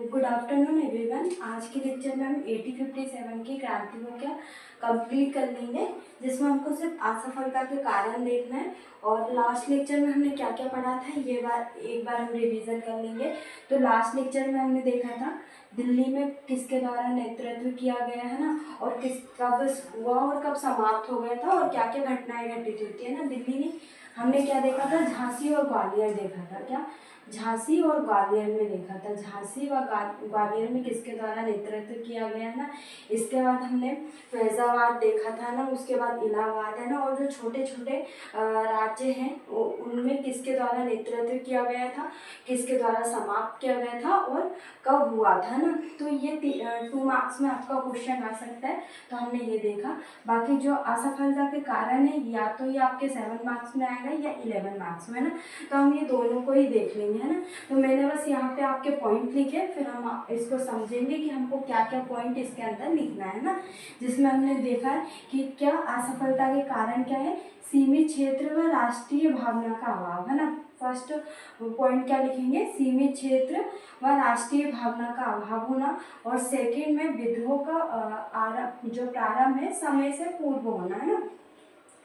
Good afternoon everyone. आज के lecture में हम 8057 की क्रांति को क्या कंप्लीट कर लेंगे, जिसमें हमको सिर्फ असफलता के कारण देखना है। और लास्ट लेक्चर में हमने क्या क्या पढ़ा था ये एक बार हम रिवीजन कर लेंगे। तो लास्ट लेक्चर में हमने देखा था दिल्ली में किसके द्वारा नेतृत्व किया गया है ना, और कब हुआ और कब समाप्त हो गया था, और क्या क्या घटनाएं घटित होती है ना दिल्ली में। हमने क्या देखा था, झांसी और ग्वालियर देखा था। क्या झांसी और ग्वालियर में देखा था, झांसी व ग्वालियर में किसके द्वारा नेतृत्व किया गया है ना। इसके बाद हमने फैजाबाद देखा था ना, उसके बाद इलाहाबाद है ना, और जो छोटे छोटे राज्य हैं उनमें किसके द्वारा नेतृत्व किया गया था, किसके द्वारा समाप्त किया गया था और कब हुआ था ना। तो ये 2 मार्क्स में आपका क्वेश्चन आ सकता है। तो हमने ये देखा। बाकी जो असफलता के कारण है या तो ये आपके 7 मार्क्स में आएगा या 11 मार्क्स में ना, तो हम ये दोनों को ही देख लेंगे है ना। तो मैंने बस यहाँ पे आपके पॉइंट लिखे, फिर हम इसको समझेंगे कि हमको क्या क्या पॉइंट इसके अंदर लिखना है ना। जिसमें हमने देखा है कि क्या असफलता के कारण क्या है, सीमित क्षेत्र व राष्ट्रीय भावना का अभाव है ना। फर्स्ट पॉइंट क्या लिखेंगे, सीमित क्षेत्र व राष्ट्रीय भावना का अभाव होना। और सेकंड में विद्रोह का जो प्रारंभ है समय से पूर्व होना है ना।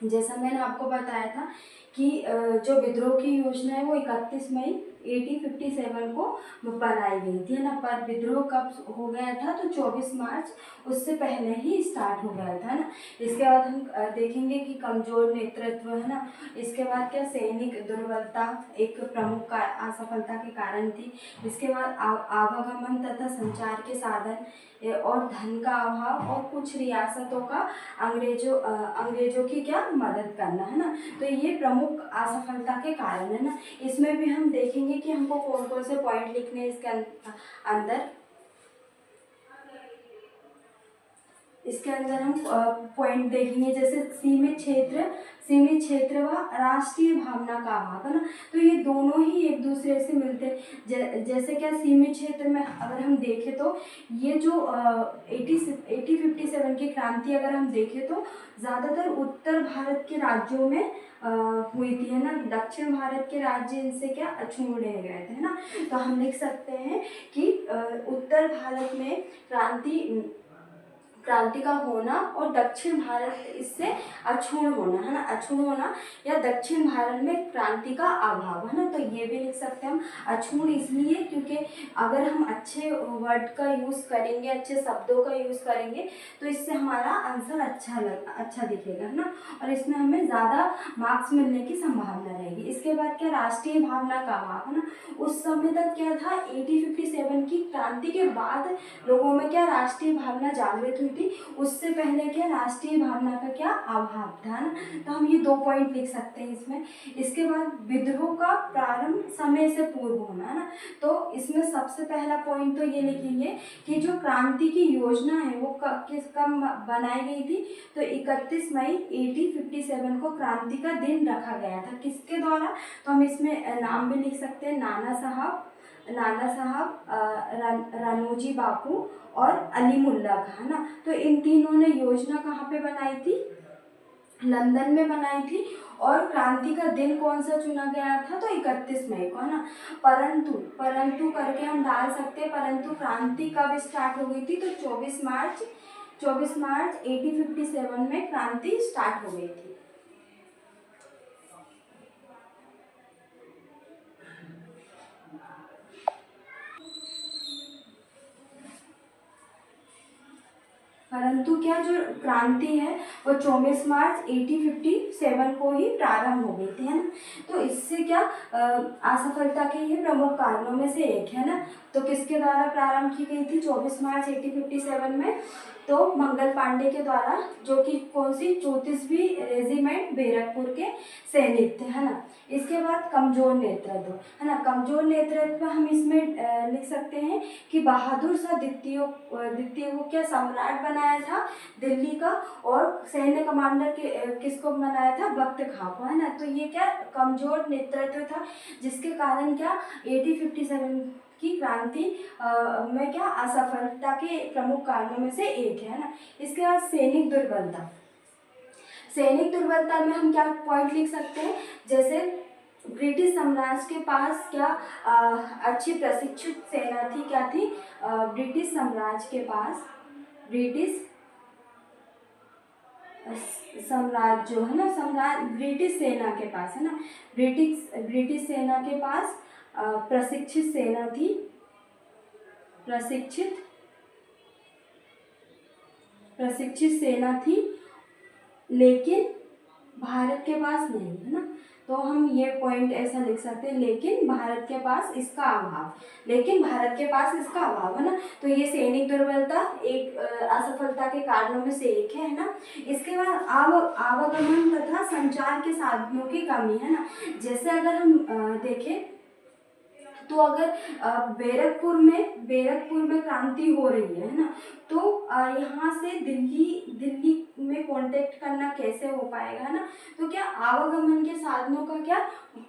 जैसा मैंने आपको बताया था कि जो विद्रोह की योजना है वो 31 मई 1857 को बनाई गई थी है ना, पर विद्रोह कब हो गया था तो 24 मार्च उससे पहले ही स्टार्ट हो गया था ना। इसके बाद हम देखेंगे कि कमजोर नेतृत्व है ना। इसके बाद क्या, सैनिक दुर्बलता एक प्रमुख असफलता के कारण थी। इसके बाद आवागमन तथा संचार के साधन और धन का अभाव, और कुछ रियासतों का अंग्रेजों की क्या मदद करना है ना। तो ये प्रमुख असफलता के कारण है ना। इसमें भी हम देखेंगे कि हमको कौन कौन से पॉइंट लिखने हैं इसके अंदर। इसके अंदर हम पॉइंट देखेंगे, जैसे सीमित क्षेत्र व राष्ट्रीय भावना का अभाव है ना। तो ये दोनों ही एक दूसरे से मिलते हैं। जैसे क्या, सीमित क्षेत्र में अगर हम देखें तो ये जो 8057 की क्रांति अगर हम देखें तो ज़्यादातर उत्तर भारत के राज्यों में हुई थी है ना। दक्षिण भारत के राज्य इनसे क्या अछूते गए थे ना। तो हम लिख सकते हैं कि उत्तर भारत में क्रांति का होना और दक्षिण भारत इससे अछूत होना है ना, अछूत होना, या दक्षिण भारत में क्रांति का अभाव है ना। तो ये भी लिख सकते हैं हम। अछूत इसलिए क्योंकि अगर हम अच्छे वर्ड का यूज़ करेंगे, अच्छे शब्दों का यूज़ करेंगे तो इससे हमारा आंसर अच्छा दिखेगा है ना, और इसमें हमें ज़्यादा मार्क्स मिलने की संभावना रहेगी। इसके बाद क्या, राष्ट्रीय भावना का अभाव है ना। उस समय तक क्या था, 8057 की क्रांति के बाद लोगों में क्या राष्ट्रीय भावना जागृत हुई थी, उससे पहले क्या राष्ट्रीय भावना का क्या अभाव था ना। तो हम ये 2 पॉइंट लिख सकते हैं इसमें। इसके बाद विद्रोह का प्रारंभ समय से पूर्व होना है ना। तो इसमें सबसे पहला पॉइंट तो ये लिखेंगे कि जो क्रांति की योजना है वो कब बनाई गई थी, तो 31 मई 1857 को क्रांति का दिन रखा गया था। किसके द्वारा, तो हम इसमें नाम भी लिख सकते हैं, नाना साहब, रानोजी बापू और अली मुल्ला का है ना। तो इन तीनों ने योजना कहाँ पे बनाई थी, लंदन में बनाई थी। और क्रांति का दिन कौन सा चुना गया था, तो 31 मई को है ना। परंतु करके हम डाल सकते हैं, परंतु क्रांति कब स्टार्ट हो गई थी, तो 24 मार्च 1857 में क्रांति स्टार्ट हो गई थी। परंतु क्या, जो क्रांति है वो 24 मार्च 1857 को ही प्रारंभ हो गई थी है ना। तो इससे क्या, असफलता के ये प्रमुख कारणों में से एक है ना। तो किसके द्वारा प्रारंभ की गई थी 24 मार्च 1857 में, तो मंगल पांडे के द्वारा, जो कि कौन सी 34वीं रेजिमेंट बैरकपुर के सैनिक थे है ना। इसके बाद कमजोर नेतृत्व है ना। कमजोर नेतृत्व हम इसमें लिख सकते हैं कि बहादुर शाह द्वितीय को क्या सम्राट बनाया था दिल्ली का, और सैन्य कमांडर किसको बनाया था, बख्त खां को है ना। तो ये क्या कमजोर नेतृत्व था, जिसके कारण क्या 8057 की क्रांति में क्या असफलता के प्रमुख कारणों में से एक है ना। इसके बाद सैनिक दुर्बलता में हम क्या पॉइंट लिख सकते हैं, जैसे ब्रिटिश साम्राज्य के पास क्या अच्छी प्रशिक्षित सेना थी, क्या थी? ब्रिटिश साम्राज्य के पास, ब्रिटिश साम्राज्य जो है ना, ब्रिटिश सेना के पास है ना, ब्रिटिश सेना के पास प्रशिक्षित सेना थी, प्रशिक्षित सेना थी, लेकिन भारत के पास नहीं, है ना। तो हम ये पॉइंट ऐसा लिख सकते हैं, लेकिन भारत के पास इसका अभाव, लेकिन भारत के पास इसका अभाव, है ना। तो ये सैनिक दुर्बलता एक असफलता के कारणों में से एक है ना। इसके बाद आवागमन तथा संचार के साधनों की कमी, है ना। जैसे अगर हम देखें तो अगर बैरकपुर में क्रांति हो रही है ना, तो यहाँ से दिल्ली में कांटेक्ट करना कैसे हो पाएगा, है ना। तो क्या आवागमन के साधनों का क्या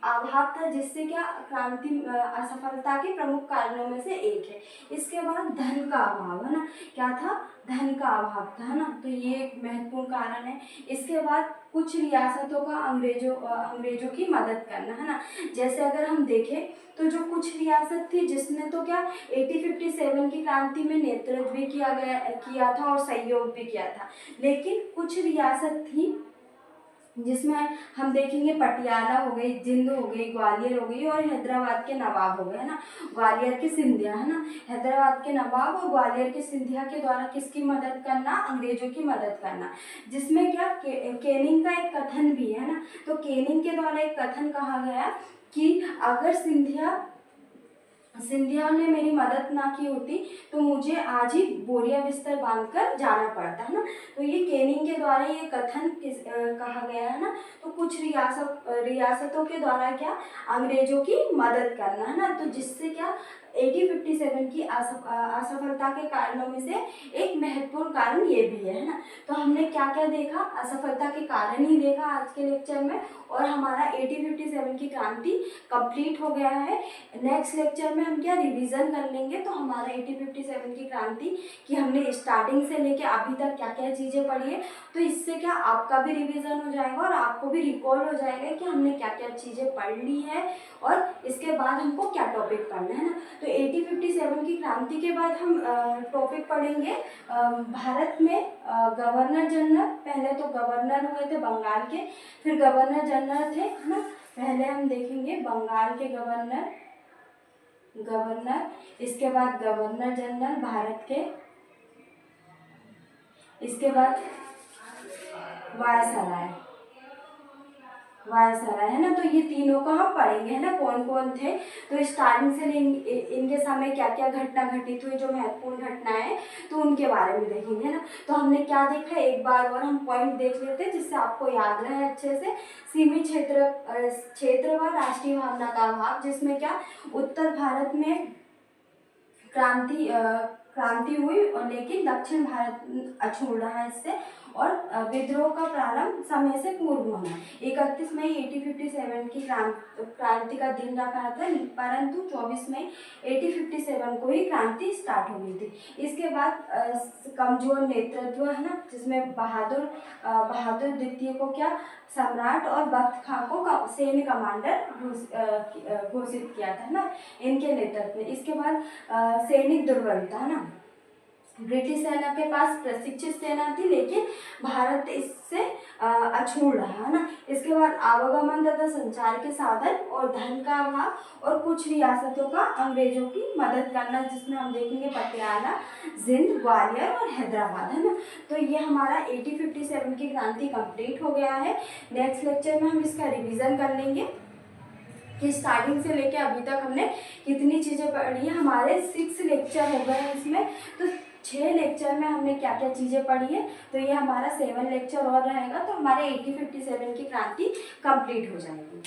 अभाव था, जिससे क्या क्रांति असफलता के प्रमुख कारणों में से एक है। इसके बाद धन का अभाव, है ना, क्या था? धन का अभाव था, है ना। तो ये एक महत्वपूर्ण कारण है। इसके बाद कुछ रियासतों का अंग्रेजों की मदद करना, है ना। जैसे अगर हम देखें तो जो कुछ रियासत थी जिसने तो क्या 1857 की क्रांति में नेतृत्व भी किया था और सहयोग भी किया था, लेकिन कुछ रियासत थी जिसमें हम देखेंगे पटियाला हो गई, जिंद हो गई, ग्वालियर हो गई और हैदराबाद के नवाब हो गए, है ना। ग्वालियर के सिंधिया, है ना, हैदराबाद के नवाब और ग्वालियर के सिंधिया के द्वारा किसकी मदद करना? अंग्रेजों की मदद करना। जिसमें क्या केनिंग का एक कथन भी है ना। तो केनिंग के द्वारा एक कथन कहा गया कि अगर सिंधिया ने मेरी मदद ना की होती तो मुझे आज ही बोरिया बिस्तर बांधकर जाना पड़ता, है ना। तो ये केनिंग के द्वारा ये कथन कहा गया है ना। तो कुछ रियासतों के द्वारा क्या अंग्रेजों की मदद करना, है ना। तो जिससे क्या 1857 की असफलता के कारणों में से एक महत्वपूर्ण कारण ये भी है ना। तो हमने क्या क्या देखा? असफलता के कारण ही देखा आज के लेक्चर में, और हमारा 1857 की क्रांति कंप्लीट हो गया है। नेक्स्ट लेक्चर में हम क्या रिवीजन कर लेंगे, तो हमारा 1857 की क्रांति की हमने स्टार्टिंग से लेके अभी तक क्या क्या चीज़ें पढ़ी है, तो इससे क्या आपका भी रिवीजन हो जाएगा और आपको भी रिकॉल हो जाएगा कि हमने क्या क्या चीज़ें पढ़ ली है और इसके बाद हमको क्या टॉपिक पढ़ना है ना। तो 1857 की क्रांति के बाद हम टॉपिक पढ़ेंगे भारत में गवर्नर जनरल। पहले तो गवर्नर हुए थे बंगाल के, फिर गवर्नर जनरल थे, है ना। पहले हम देखेंगे बंगाल के गवर्नर, इसके बाद गवर्नर जनरल भारत के, इसके बाद वायसराय, है ना। तो ये तीनों का हम पढ़ेंगे, है ना, कौन कौन थे। तो स्टार्टिंग से इनके समय क्या क्या घटना घटित हुई, जो महत्वपूर्ण घटनाएं हैं, तो उनके बारे में देखेंगे, है ना। तो हमने क्या देखा, एक बार और हम पॉइंट देख लेते हैं जिससे आपको याद रहे अच्छे से। सीमित क्षेत्र व राष्ट्रीय भावना का अभाव, जिसमें क्या उत्तर भारत में क्रांति हुई और लेकिन दक्षिण भारत अछूल रहा है इससे, और विद्रोह का प्रारंभ समय से पूर्व होना। 31 मई 1857 की क्रांति का दिन रखा था, परंतु 24 मई 1857 को ही क्रांति स्टार्ट हो गई थी। इसके बाद कमजोर नेतृत्व, है ना, जिसमें बहादुर द्वितीय को क्या सम्राट और बख्त खां को सैन्य कमांडर घोषित किया था ना, इनके नेतृत्व में। इसके बाद सैनिक दुर्बलता, है ना, ब्रिटिश सेना के पास प्रशिक्षित सेना थी लेकिन भारत इससे अछूल रहा, है ना। इसके बाद आवागमन तथा संचार के साधन और धन का अभाव और कुछ रियासतों का अंग्रेजों की मदद करना, जिसमें हम देखेंगे पटियाला, जिंद, ग्वालियर और हैदराबाद, है ना। तो ये हमारा 1857 की क्रांति कंप्लीट हो गया है। नेक्स्ट लेक्चर में हम इसका रिवीजन कर लेंगे कि स्टार्टिंग से लेके अभी तक हमने कितनी चीज़ें पढ़ी है। हमारे 6 लेक्चर हो गए हैं इसमें, तो 6 लेक्चर में हमने क्या क्या चीज़ें पढ़ी है। तो ये हमारा 7 लेक्चर और रहेगा, तो हमारे 1857 की क्रांति कंप्लीट हो जाएगी।